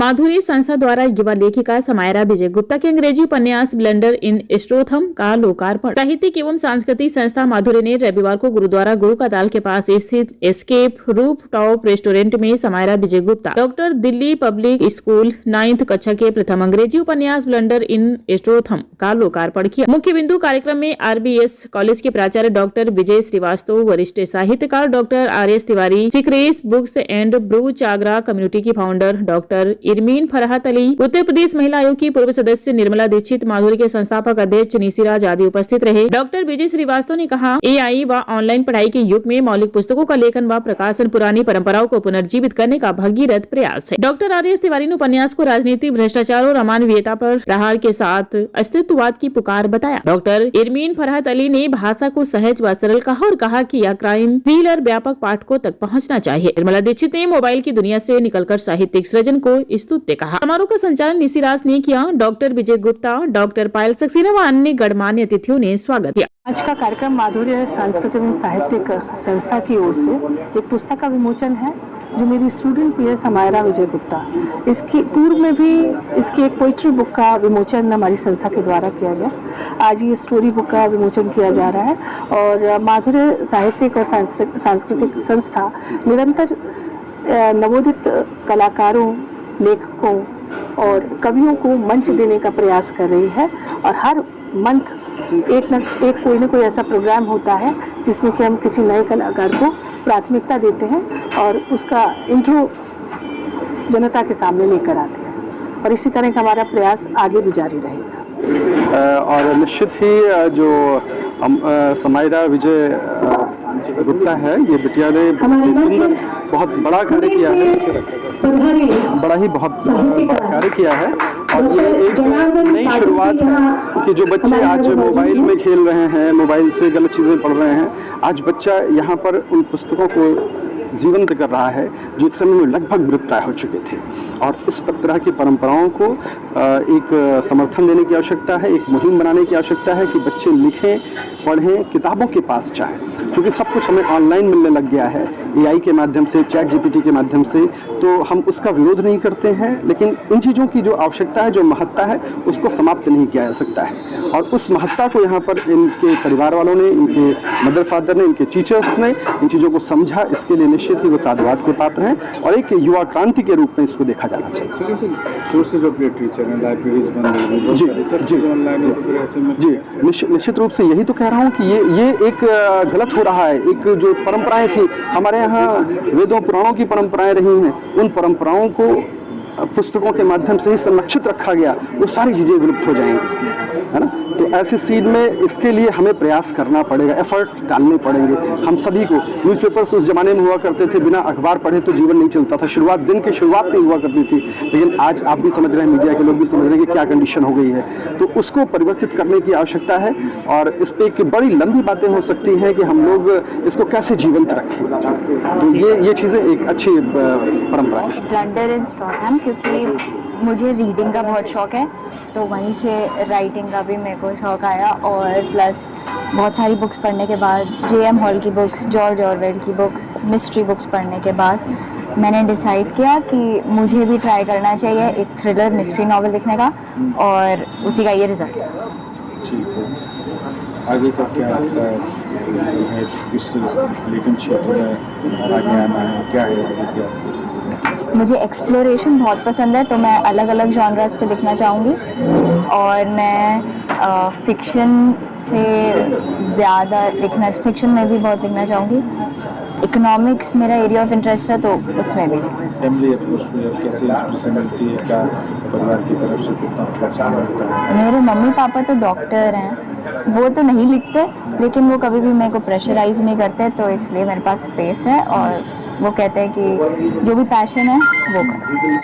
माधुरी संस्था द्वारा युवा लेखिका समायरा विजय गुप्ता के अंग्रेजी उपन्यास ब्लंडर इन स्ट्रोथम का लोकार्पण। साहित्यिक एवं सांस्कृतिक संस्था माधुरी ने रविवार को गुरुद्वारा गुरु का ताल के पास स्थित एस्केप रूफ टॉप रेस्टोरेंट में Samaira Vijay Gupta doctor Delhi public school 9th कक्षा के प्रथम अंग्रेजी उपन्यास ब्लंडर इन स्ट्रोथम का लोकार्पण किया। मुख्य बिंदु कार्यक्रम में RBS कॉलेज के प्राचार्य डॉक्टर विजय श्रीवास्तव, वरिष्ठ साहित्यकार डॉक्टर RS तिवारी, सिक्रेस बुक्स एंड ब्रू चागरा कम्युनिटी की फाउंडर डॉक्टर इरमीन फरहत अली, उत्तर प्रदेश महिला आयोग की पूर्व सदस्य निर्मला दीक्षित, माधुरी के संस्थापक अध्यक्ष निशिराज आदि उपस्थित रहे। डॉक्टर विजय श्रीवास्तव ने कहा, AI व ऑनलाइन पढ़ाई के युग में मौलिक पुस्तकों का लेखन व प्रकाशन पुरानी परंपराओं को पुनर्जीवित करने का भगीरथ प्रयास है। डॉक्टर RS तिवारी ने उपन्यास को राजनीति, भ्रष्टाचार और अमानवीयता पर प्रहार के साथ अस्तित्ववाद की पुकार बताया। डॉक्टर इरमीन फरहत अली ने भाषा को सहज व सरल कहा और कहा कि यह क्राइम थ्रिलर व्यापक पाठकों तक पहुंचना चाहिए। निर्मला दीक्षित ने मोबाइल की दुनिया से निकलकर साहित्यिक सृजन को स्तुत्य कहा। समारोह का संचालन निशिराज ने किया। डॉक्टर विजय गुप्ता, डॉक्टर पायल सक्सेना व अन्य गणमान्य अतिथियों ने स्वागत किया। आज का कार्यक्रम माधुरी सांस्कृतिक एवं साहित्यिक संस्था की ओर से एक पुस्तक का विमोचन है जो मेरी स्टूडेंट भी है समायरा विजय गुप्ता। इसकी पूर्व में भी इसकी एक पोइट्री बुक का विमोचन हमारी संस्था के द्वारा किया गया। आज ये स्टोरी बुक का विमोचन किया जा रहा है और माधुरी साहित्यिक और सांस्कृतिक संस्था निरंतर नवोदित कलाकारों, लेखकों और कवियों को मंच देने का प्रयास कर रही है और हर मंथ एक कोई न कोई ऐसा प्रोग्राम होता है जिसमें कि हम किसी नए कलाकार को प्राथमिकता देते हैं और उसका इंट्रो जनता के सामने लेकर आते हैं और इसी तरह का हमारा प्रयास आगे भी जारी रहेगा। और निश्चित ही जो समायरा विजय गुप्ता है, ये बिटिया ने बहुत बड़ा कार्य किया है, बहुत बड़ा कार्य किया है और ये एक नई शुरुआत है कि जो बच्चे आज मोबाइल में खेल रहे हैं, मोबाइल से गलत चीज़ें पढ़ रहे हैं, आज बच्चा यहाँ पर उन पुस्तकों को जीवंत कर रहा है जो एक समय में लगभग विलुप्त हो चुके थे। और इस तरह की परंपराओं को एक समर्थन देने की आवश्यकता है, एक मुहिम बनाने की आवश्यकता है कि बच्चे लिखें, पढ़ें, किताबों के पास जाएं, क्योंकि सब कुछ हमें ऑनलाइन मिलने लग गया है AI के माध्यम से, ChatGPT के माध्यम से। तो हम उसका विरोध नहीं करते हैं, लेकिन इन चीज़ों की जो आवश्यकता है, जो महत्ता है, उसको समाप्त नहीं किया जा सकता है। और उस महत्ता को यहाँ पर इनके परिवार वालों ने, इनके मदर फादर ने, इनके टीचर्स ने इन चीज़ों को समझा। इसके लिए निश्चित ही वो साधुवाद के पात्र हैं और एक युवा क्रांति के रूप में इसको देखा जाना चाहिए। सोर्सेज ऑफ लिटरेचर हैं, लाइब्रेरीज बन रही हैं, जी, निश्चित रूप से यही तो कह रहा हूँ कि ये एक गलत हो रहा है। एक जो परंपराएं थी हमारे यहाँ, वेदों पुराणों की परंपराएं रही हैं, उन परंपराओं को पुस्तकों के माध्यम से ही संरक्षित रखा गया, वो सारी चीज़ें विलुप्त हो जाएंगी, है ना। तो ऐसी सीन में इसके लिए हमें प्रयास करना पड़ेगा, एफर्ट डालने पड़ेंगे हम सभी को। न्यूज़पेपर्स उस जमाने में हुआ करते थे, बिना अखबार पढ़े तो जीवन नहीं चलता था, दिन की शुरुआत नहीं हुआ करती थी। लेकिन आज आप भी समझ रहे हैं, मीडिया के लोग भी समझ रहे हैं कि क्या कंडीशन हो गई है। तो उसको परिवर्तित करने की आवश्यकता है और इस पर एक बड़ी लंबी बातें हो सकती हैं कि हम लोग इसको कैसे जीवंत रखें। तो ये चीज़ें एक अच्छी परंपरा है। ब्लंडर इन स्ट्रोथम, क्योंकि मुझे रीडिंग का बहुत शौक है, तो वहीं से राइटिंग का भी मेरे को शौक आया और प्लस बहुत सारी बुक्स पढ़ने के बाद, JM हॉल की बुक्स, जॉर्ज ऑरवेल की बुक्स, मिस्ट्री बुक्स पढ़ने के बाद मैंने डिसाइड किया कि मुझे भी ट्राई करना चाहिए एक थ्रिलर मिस्ट्री नॉवल लिखने का और उसी का ये रिजल्ट। ठीक है, आगे का क्या है, किस लेखन क्षेत्र में आगे आना है, क्या है आगे क्या? मुझे एक्सप्लोरेशन बहुत पसंद है, तो मैं अलग अलग जॉनर्स पे लिखना चाहूँगी और मैं फिक्शन से ज़्यादा फिक्शन में भी बहुत लिखना चाहूँगी। इकोनॉमिक्स मेरा एरिया ऑफ इंटरेस्ट है, तो उसमें भी। फैमिली अप्रोच कैसे इंस्पिरेशन मिलती है, क्या परिवार की तरफ से कितना प्रोत्साहन मिलता है? मेरे मम्मी पापा तो डॉक्टर हैं, वो तो नहीं लिखते, लेकिन वो कभी भी मेरे को प्रेशराइज नहीं करते, तो इसलिए मेरे पास स्पेस है और वो कहते हैं कि जो भी पैशन है वो कर।